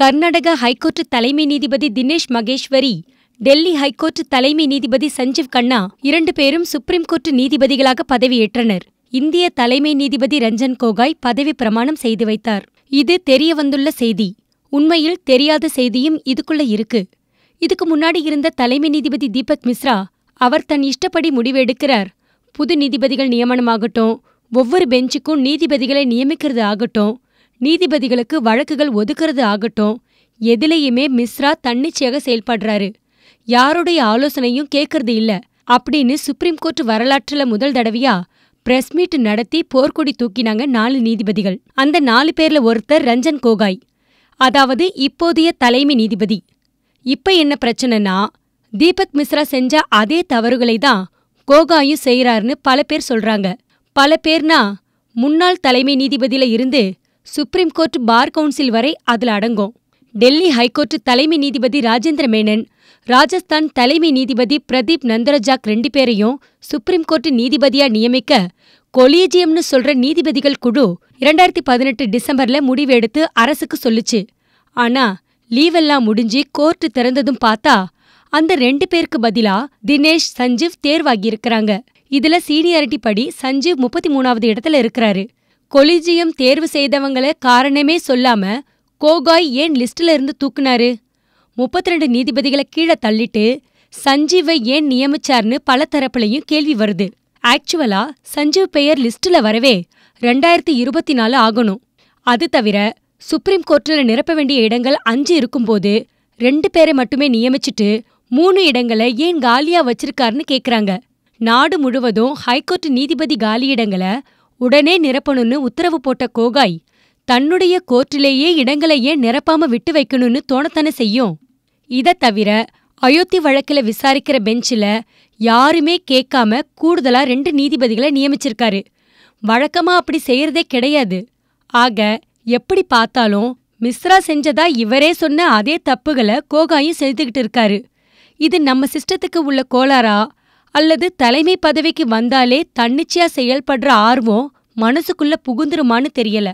Karnataka high court தலைமை நீதிபதி Dinesh Maheswari, Delhi high court தலைமை நீதிபதி சஞ்சீவ் கண்ணா 2 பேரும் சுப்ரீம் கோர்ட் நீதிபதிகளாக பதவியேற்றனர். இந்திய தலைமை நீதிபதி ரஞ்சன் கோகாய் பதவி பிரமாணம் செய்து வைத்தார். இது தெரியவந்துள்ள செய்தி. உண்மையில் தெரியாத செய்தியும் இதுக்குள்ள இருக்கு. இதுக்கு முன்னாடி இருந்த தலைமை நீதிபதி தீபக் மிஸ்ரா, அவர் தன் இஷ்டப்படி முடிவு எடுக்கிறார். புது நீதிபதிகள் நியமனமாகட்டும், ஒவ்வொரு பெஞ்சுக்கும் நீதிபதிகளை நியமிக்கிறது ஆகட்டும், நீதிபதிகளுக்கு வழக்குகள் ஒதுக்குறது ஆகட்டும், எதிலையுமே மிஸ்ரா தன்னிச்சையாக செயல்படுறாரு. யாருடைய ஆலோசனையும் கேட்கறது இல்ல அப்படின்னு சுப்ரீம் கோர்ட் வரலாற்றுல முதல் தடவையா பிரஸ் மீட் நடத்தி போர்க்கொடி தூக்கினாங்க 4 நீதிபதிகள். அந்த 4 பேர்ல ஒருத்தர் ரஞ்சன் கோகாய், அதாவது இப்போதைய தலைமை நீதிபதி. இப்ப என்ன பிரச்சனைனா, தீபக் மிஸ்ரா செஞ்ச அதே தவறுகளை தான் கோகாயும் செய்யறாருன்னு பல பேர் சொல்றாங்க. பல பேர்னா முன்னாள் தலைமை நீதிபதியில இருந்து சுப்ரீம் கோர்ட் பார் கவுன்சில் வரை அதுல அடங்கும். டெல்லி ஹைகோர்ட் தலைமை நீதிபதி ராஜேந்திர மேனன், ராஜஸ்தான் தலைமை நீதிபதி பிரதீப் நந்தரஜாக் 2 பேரையும் சுப்ரீம் கோர்ட் நீதிபதியா நியமிக்க கொலீஜியம்னு சொல்ற நீதிபதிகள் குழு 2018 டிசம்பர்ல முடிவு எடுத்து அரசுக்கு சொல்லுச்சு. ஆனா லீவெல்லாம் முடிஞ்சு கோர்ட் திறந்ததும் பார்த்தா அந்த 2 பேருக்கு பதிலா தினேஷ், சஞ்சீவ் தேர்வாகியிருக்கிறாங்க. இதுல சீனியாரிட்டி படி சஞ்சீவ் 33வது இடத்துல இருக்கிறாரு. கொலீஜியம் தேர்வு செய்தவங்கள காரணமே சொல்லாம கோகாய் ஏன் லிஸ்ட்ல இருந்து தூக்குனாரு? 32 நீதிபதிகளை கீழே தள்ளிட்டு சஞ்சீவை ஏன் நியமிச்சார்னு பல தரப்புலையும் கேள்வி வருது. ஆக்சுவலா சஞ்சீவ் பெயர் லிஸ்ட்ல வரவே 2024 ஆகணும். அது தவிர சுப்ரீம் கோர்ட்ல நிரப்ப வேண்டிய இடங்கள் 5 இருக்கும்போது 2 பேரை மட்டுமே நியமிச்சுட்டு 3 இடங்களை ஏன் காலியா வச்சிருக்காருன்னு கேக்குறாங்க. நாடு முழுவதும் ஹைகோர்ட் நீதிபதி காலியிடங்களை உடனே நிரப்பணும்னு உத்தரவு போட்ட கோகாய், தன்னுடைய கோர்ட்டிலேயே இடங்களை ஏன் நிரப்பாம விட்டு வைக்கணும்னு தோணத்தானே செய்யும். இதைத் தவிர அயோத்தி வழக்கில் விசாரிக்கிற பெஞ்சில் யாருமே கேட்காம கூடுதலா 2 நீதிபதிகளை நியமிச்சிருக்காரு. வழக்கமா அப்படி செய்யறதே கிடையாது. ஆக எப்படி பார்த்தாலும் மிஸ்ரா செஞ்சதா இவரே சொன்ன அதே தப்புகளை கோகாயும் செஞ்சுக்கிட்டு இருக்காரு. இது நம்ம சிஸ்டத்துக்கு உள்ள கோளாறா, அல்லது தலைமை பதவிக்கு வந்தாலே தன்னிச்சையா செயல்படுற ஆர்வம் மனசுக்குள்ள புகுந்துருமான்னு தெரியல.